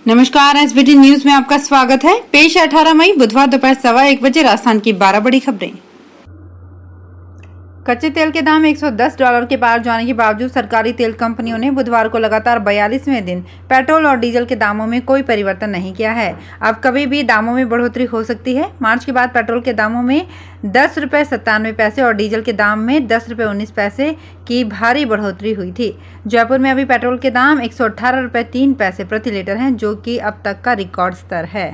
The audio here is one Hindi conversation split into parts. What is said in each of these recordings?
नमस्कार, एसबीटी न्यूज में आपका स्वागत है। पेश 18 मई बुधवार दोपहर 1:15 बजे राजस्थान की 12 बड़ी खबरें। कच्चे तेल के दाम $110 के पार जाने के बावजूद सरकारी तेल कंपनियों ने बुधवार को लगातार 42वें दिन पेट्रोल और डीजल के दामों में कोई परिवर्तन नहीं किया है। अब कभी भी दामों में बढ़ोतरी हो सकती है। मार्च के बाद पेट्रोल के दामों में ₹10.97 और डीजल के दाम में ₹10.19 की भारी बढ़ोतरी हुई थी। जयपुर में अभी पेट्रोल के दाम ₹118.03 प्रति लीटर हैं, जो कि अब तक का रिकॉर्ड स्तर है।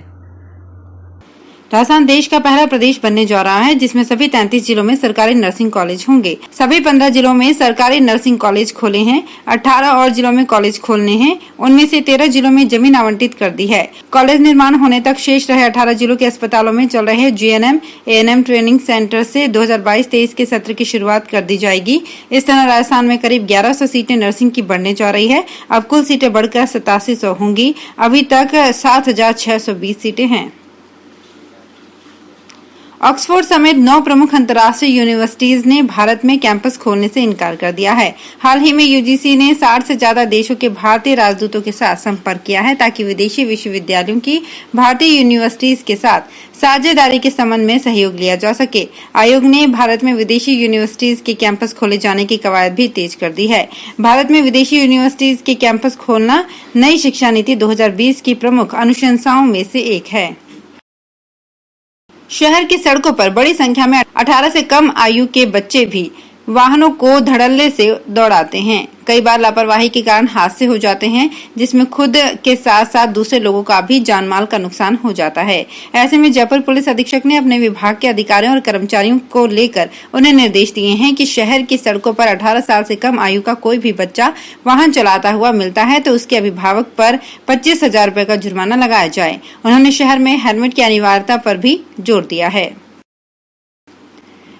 राजस्थान देश का पहला प्रदेश बनने जा रहा है, जिसमें सभी 33 जिलों में सरकारी नर्सिंग कॉलेज होंगे। सभी 15 जिलों में सरकारी नर्सिंग कॉलेज खोले हैं। 18 और जिलों में कॉलेज खोलने हैं। उनमें से 13 जिलों में जमीन आवंटित कर दी है। कॉलेज निर्माण होने तक शेष रहे 18 जिलों के अस्पतालों में चल रहे GNM ANM ट्रेनिंग सेंटर से 2022-23 के सत्र की शुरुआत कर दी जाएगी। इस तरह राजस्थान में करीब 1100 सीटें नर्सिंग की बढ़ने जा रही है। अब कुल सीटें बढ़कर 8700 होंगी। अभी तक 7620 सीटें हैं। ऑक्सफोर्ड समेत 9 प्रमुख अंतर्राष्ट्रीय यूनिवर्सिटीज ने भारत में कैंपस खोलने से इनकार कर दिया है। हाल ही में UGC ने 60 से ज्यादा देशों के भारतीय राजदूतों के साथ संपर्क किया है, ताकि विदेशी विश्वविद्यालयों की भारतीय यूनिवर्सिटीज के साथ साझेदारी के संबंध में सहयोग लिया जा सके। आयोग ने भारत में विदेशी यूनिवर्सिटीज के कैंपस खोले जाने की कवायद भी तेज कर दी है। भारत में विदेशी यूनिवर्सिटीज के कैंपस खोलना नई शिक्षा नीति 2020 की प्रमुख अनुशंसाओं में से एक है। शहर की सड़कों पर बड़ी संख्या में 18 से कम आयु के बच्चे भी वाहनों को धड़ल्ले से दौड़ाते हैं। कई बार लापरवाही के कारण हादसे हो जाते हैं, जिसमें खुद के साथ साथ दूसरे लोगों का भी जान माल का नुकसान हो जाता है। ऐसे में जयपुर पुलिस अधीक्षक ने अपने विभाग के अधिकारियों और कर्मचारियों को लेकर उन्हें निर्देश दिए हैं कि शहर की सड़कों पर 18 साल से कम आयु का कोई भी बच्चा वाहन चलाता हुआ मिलता है तो उसके अभिभावक पर 25,000 रुपए का जुर्माना लगाया जाए। उन्होंने शहर में हेलमेट की अनिवार्यता पर भी जोर दिया है।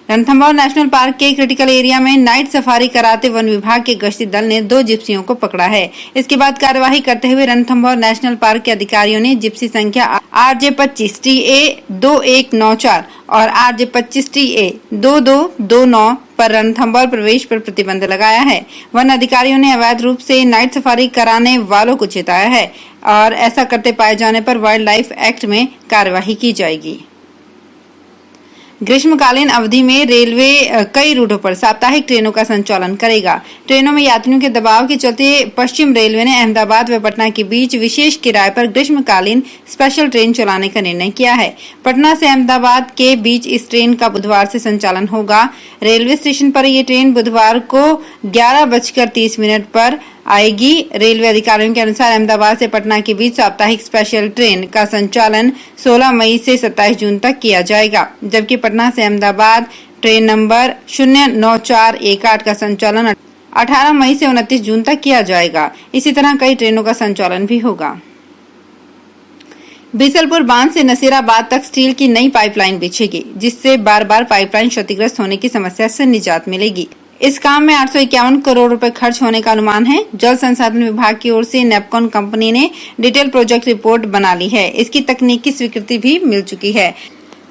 रणथंभौर नेशनल पार्क के क्रिटिकल एरिया में नाइट सफारी कराते वन विभाग के गश्ती दल ने 2 जिप्सियों को पकड़ा है। इसके बाद कार्यवाही करते हुए रणथंभौर नेशनल पार्क के अधिकारियों ने जिप्सी संख्या RJ25 TA 2194 और RJ25 TA 2229 पर रणथंभौर प्रवेश पर प्रतिबंध लगाया है। वन अधिकारियों ने अवैध रूप से नाइट सफारी कराने वालों को चेताया है और ऐसा करते पाए जाने पर वाइल्ड लाइफ एक्ट में कार्यवाही की जाएगी। ग्रीष्मकालीन अवधि में रेलवे कई रूटों पर साप्ताहिक ट्रेनों का संचालन करेगा। ट्रेनों में यात्रियों के दबाव के चलते पश्चिम रेलवे ने अहमदाबाद व पटना के बीच विशेष किराए पर ग्रीष्मकालीन स्पेशल ट्रेन चलाने का निर्णय किया है। पटना से अहमदाबाद के बीच इस ट्रेन का बुधवार से संचालन होगा। रेलवे स्टेशन पर ये ट्रेन बुधवार को 11:30 पर आएगी। रेलवे अधिकारियों के अनुसार अहमदाबाद से पटना के बीच साप्ताहिक स्पेशल ट्रेन का संचालन 16 मई से 27 जून तक किया जाएगा, जबकि पटना से अहमदाबाद ट्रेन नंबर 09418 का संचालन 18 मई से 29 जून तक किया जाएगा। इसी तरह कई ट्रेनों का संचालन भी होगा। बीसलपुर बांध से नसीराबाद तक स्टील की नई पाइपलाइन बिछेगी, जिससे बार-बार पाइपलाइन क्षतिग्रस्त होने की समस्या से निजात मिलेगी। इस काम में 851 करोड़ रुपए खर्च होने का अनुमान है। जल संसाधन विभाग की ओर से नेपकॉन कंपनी ने डिटेल प्रोजेक्ट रिपोर्ट बना ली है। इसकी तकनीकी स्वीकृति भी मिल चुकी है।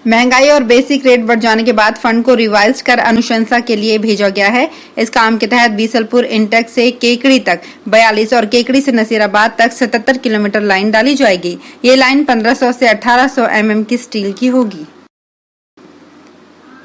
महंगाई और बेसिक रेट बढ़ जाने के बाद फंड को रिवाइज कर अनुशंसा के लिए भेजा गया है। इस काम के तहत बीसलपुर इंटेक से केकड़ी तक 42 और केकड़ी से नसीराबाद तक 77 किलोमीटर लाइन डाली जाएगी। ये लाइन 1500 से 1800 mm की स्टील की होगी।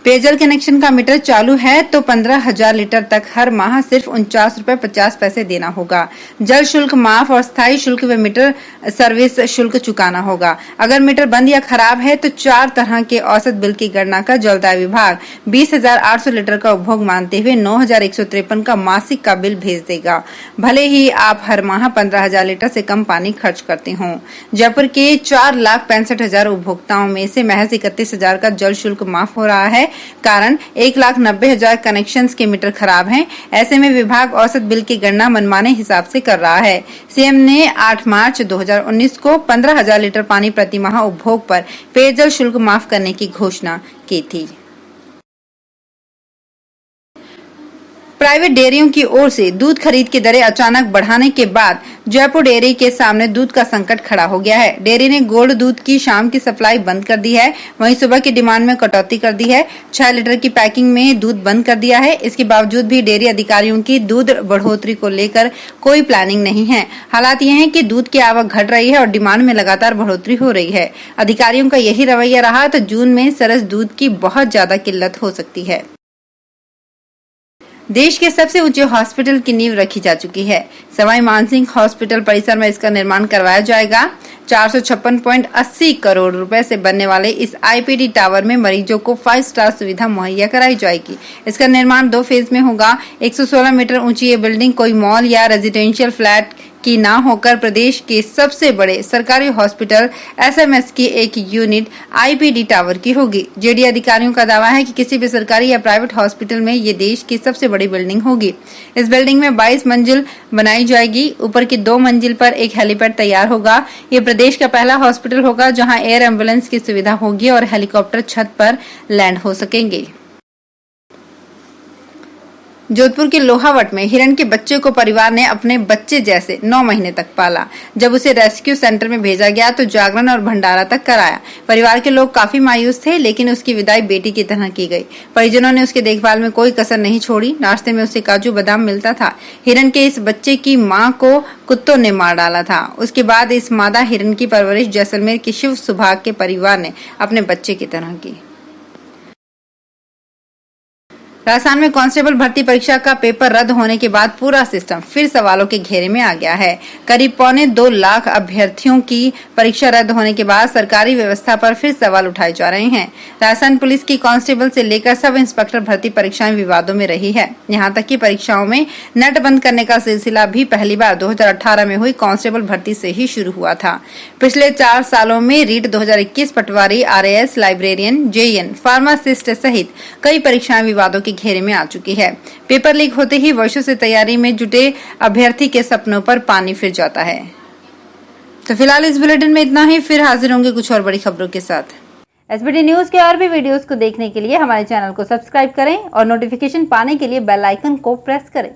पेयजल कनेक्शन का मीटर चालू है तो 15,000 लीटर तक हर माह सिर्फ ₹49.50 देना होगा। जल शुल्क माफ और स्थायी शुल्क व मीटर सर्विस शुल्क चुकाना होगा। अगर मीटर बंद या खराब है तो 4 तरह के औसत बिल की गणना कर जलदाय विभाग 20,800 लीटर का उपभोग मानते हुए 9,153 का मासिक का बिल भेज देगा, भले ही आप हर माह 15,000 लीटर से कम पानी खर्च करते हों। जयपुर के 4,65,000 उपभोक्ताओं में से महज 31,000 का जल शुल्क माफ हो रहा है। कारण 1,90,000 कनेक्शंस के मीटर खराब हैं। ऐसे में विभाग औसत बिल की गणना मनमाने हिसाब से कर रहा है। सीएम ने 8 मार्च 2019 को 15,000 लीटर पानी प्रति माह उपभोग पर पेयजल शुल्क माफ करने की घोषणा की थी। प्राइवेट डेयरियों की ओर से दूध खरीद की दरें अचानक बढ़ाने के बाद जयपुर डेयरी के सामने दूध का संकट खड़ा हो गया है। डेयरी ने गोल्ड दूध की शाम की सप्लाई बंद कर दी है, वहीं सुबह की डिमांड में कटौती कर दी है। 6 लीटर की पैकिंग में दूध बंद कर दिया है। इसके बावजूद भी डेयरी अधिकारियों की दूध बढ़ोतरी को लेकर कोई प्लानिंग नहीं है। हालात ये हैं कि दूध की आवक घट रही है और डिमांड में लगातार बढ़ोतरी हो रही है। अधिकारियों का यही रवैया रहा तो जून में सरस दूध की बहुत ज्यादा किल्लत हो सकती है। देश के सबसे ऊंचे हॉस्पिटल की नींव रखी जा चुकी है। सवाई मानसिंह हॉस्पिटल परिसर में इसका निर्माण करवाया जाएगा। 456.80 करोड़ रुपए से बनने वाले इस आईपीडी टावर में मरीजों को 5 स्टार सुविधा मुहैया कराई जाएगी। इसका निर्माण 2 फेज में होगा। 116 मीटर ऊंची ये बिल्डिंग कोई मॉल या रेजिडेंशियल फ्लैट की ना होकर प्रदेश के सबसे बड़े सरकारी हॉस्पिटल एसएमएस की एक यूनिट आईपीडी टावर की होगी। जेडी अधिकारियों का दावा है कि किसी भी सरकारी या प्राइवेट हॉस्पिटल में ये देश की सबसे बड़ी बिल्डिंग होगी। इस बिल्डिंग में 22 मंजिल बनाई जाएगी। ऊपर की 2 मंजिल पर एक हेलीपैड तैयार होगा। ये प्रदेश का पहला हॉस्पिटल होगा जहां एयर एम्बुलेंस की सुविधा होगी और हेलीकॉप्टर छत पर लैंड हो सकेंगे। जोधपुर के लोहावट में हिरण के बच्चे को परिवार ने अपने बच्चे जैसे 9 महीने तक पाला। जब उसे रेस्क्यू सेंटर में भेजा गया तो जागरण और भंडारा तक कराया। परिवार के लोग काफी मायूस थे, लेकिन उसकी विदाई बेटी की तरह की गई। परिजनों ने उसकी देखभाल में कोई कसर नहीं छोड़ी। नाश्ते में उसे काजू बादाम मिलता था। हिरण के इस बच्चे की मां को कुत्तों ने मार डाला था। उसके बाद इस मादा हिरण की परवरिश जैसलमेर के शिव सुभाग के परिवार ने अपने बच्चे की तरह की। राजस्थान में कांस्टेबल भर्ती परीक्षा का पेपर रद्द होने के बाद पूरा सिस्टम फिर सवालों के घेरे में आ गया है। करीब 1.25 लाख अभ्यर्थियों की परीक्षा रद्द होने के बाद सरकारी व्यवस्था पर फिर सवाल उठाए जा रहे हैं। राजस्थान पुलिस की कांस्टेबल से लेकर सब इंस्पेक्टर भर्ती परीक्षाएं विवादों में रही है। यहां तक कि परीक्षाओं में नेट बंद करने का सिलसिला भी पहली बार 2018 में हुई कांस्टेबल भर्ती से ही शुरू हुआ था। पिछले 4 सालों में रीट 2021, पटवारी, आरएएस, लाइब्रेरियन, जेईएन, फार्मासिस्ट सहित कई परीक्षाएं विवादों के घेरे में आ चुकी है। पेपर लीक होते ही वर्षों से तैयारी में जुटे अभ्यर्थी के सपनों पर पानी फिर जाता है। तो फिलहाल इस बुलेटिन में इतना ही। फिर हाजिर होंगे कुछ और बड़ी खबरों के साथ। एसबीटी न्यूज के और भी वीडियोस को देखने के लिए हमारे चैनल को सब्सक्राइब करें और नोटिफिकेशन पाने के लिए बेल आइकन को प्रेस करें।